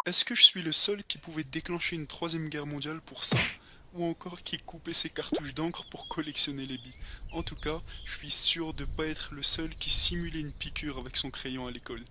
Est-ce que je suis le seul qui pouvait déclencher une troisième guerre mondiale pour ça? Ou encore qui coupait ses cartouches d'encre pour collectionner les billes? En tout cas, je suis sûr de pas être le seul qui simulait une piqûre avec son crayon à l'école.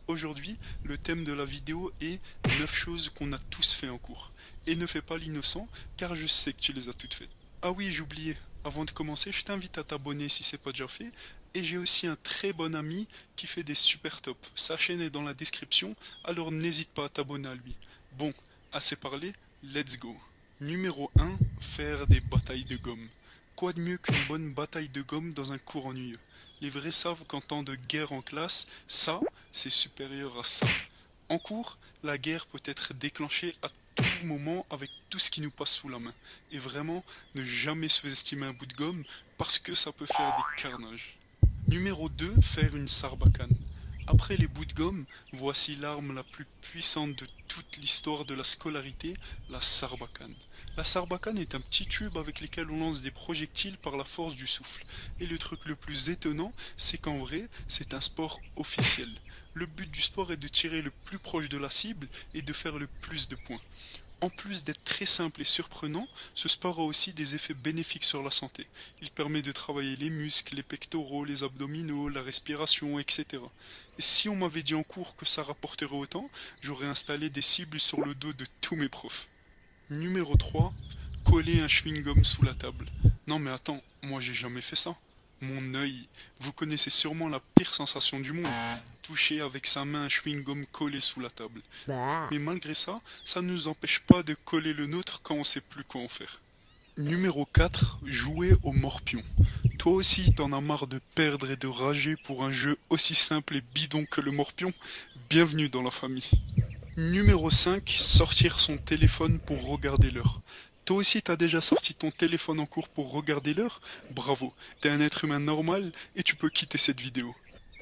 Aujourd'hui, le thème de la vidéo est 9 choses qu'on a tous fait en cours. Et ne fais pas l'innocent, car je sais que tu les as toutes faites. Ah oui, j'oubliais, avant de commencer, je t'invite à t'abonner si c'est pas déjà fait. Et j'ai aussi un très bon ami qui fait des super tops. Sa chaîne est dans la description, alors n'hésite pas à t'abonner à lui. Bon, assez parlé, let's go. Numéro 1, faire des batailles de gomme. Quoi de mieux qu'une bonne bataille de gomme dans un cours ennuyeux? Les vrais savent qu'en temps de guerre en classe, ça, c'est supérieur à ça. En cours, la guerre peut être déclenchée à tout moment avec tout ce qui nous passe sous la main. Et vraiment, ne jamais sous-estimer un bout de gomme parce que ça peut faire des carnages. Numéro 2, faire une sarbacane. Après les bouts de gomme, voici l'arme la plus puissante de toute l'histoire de la scolarité, la sarbacane. La sarbacane est un petit tube avec lequel on lance des projectiles par la force du souffle. Et le truc le plus étonnant, c'est qu'en vrai, c'est un sport officiel. Le but du sport est de tirer le plus proche de la cible et de faire le plus de points. En plus d'être très simple et surprenant, ce sport a aussi des effets bénéfiques sur la santé. Il permet de travailler les muscles, les pectoraux, les abdominaux, la respiration, etc. Et si on m'avait dit en cours que ça rapporterait autant, j'aurais installé des cibles sur le dos de tous mes profs. Numéro 3, coller un chewing-gum sous la table. Non mais attends, moi j'ai jamais fait ça. Mon œil, vous connaissez sûrement la pire sensation du monde, toucher avec sa main un chewing-gum collé sous la table. Mais malgré ça, ça ne nous empêche pas de coller le nôtre quand on sait plus quoi en faire. Numéro 4, jouer au morpion. Toi aussi t'en as marre de perdre et de rager pour un jeu aussi simple et bidon que le morpion? Bienvenue dans la famille. Numéro 5, sortir son téléphone pour regarder l'heure. Toi aussi t'as déjà sorti ton téléphone en cours pour regarder l'heure? Bravo, t'es un être humain normal et tu peux quitter cette vidéo.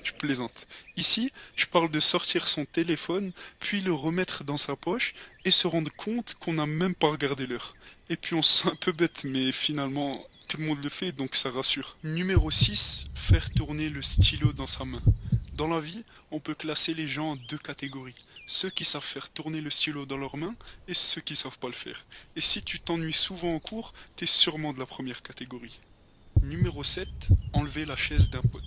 Je plaisante. Ici, je parle de sortir son téléphone, puis le remettre dans sa poche et se rendre compte qu'on n'a même pas regardé l'heure. Et puis on se sent un peu bête, mais finalement, tout le monde le fait, donc ça rassure. Numéro 6, faire tourner le stylo dans sa main. Dans la vie, on peut classer les gens en deux catégories. Ceux qui savent faire tourner le stylo dans leurs mains et ceux qui savent pas le faire. Et si tu t'ennuies souvent en cours, t'es sûrement de la première catégorie. Numéro 7, enlever la chaise d'un pote.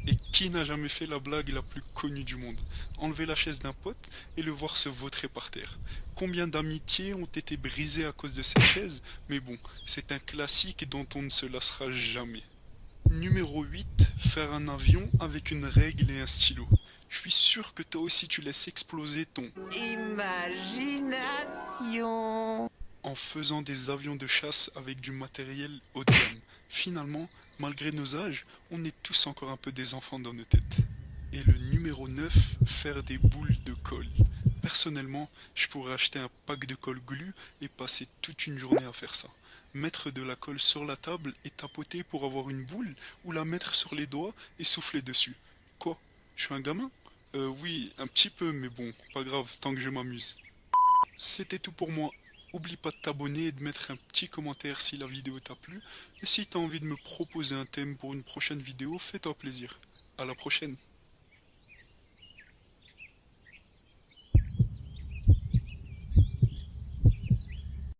Et qui n'a jamais fait la blague la plus connue du monde? Enlever la chaise d'un pote et le voir se vautrer par terre. Combien d'amitiés ont été brisées à cause de cette chaise? Mais bon, c'est un classique dont on ne se lassera jamais. Numéro 8, faire un avion avec une règle et un stylo. Je suis sûr que toi aussi tu laisses exploser ton Imagination. en faisant des avions de chasse avec du matériel haut de gamme. Finalement, malgré nos âges, on est tous encore un peu des enfants dans nos têtes. Et le numéro 9, faire des boules de colle. Personnellement, je pourrais acheter un pack de colle glue et passer toute une journée à faire ça. Mettre de la colle sur la table et tapoter pour avoir une boule, ou la mettre sur les doigts et souffler dessus. Quoi? Je suis un gamin? Oui, un petit peu, mais bon, pas grave, tant que je m'amuse. C'était tout pour moi. Oublie pas de t'abonner et de mettre un petit commentaire si la vidéo t'a plu. Et si t'as envie de me proposer un thème pour une prochaine vidéo, fais-toi plaisir. À la prochaine.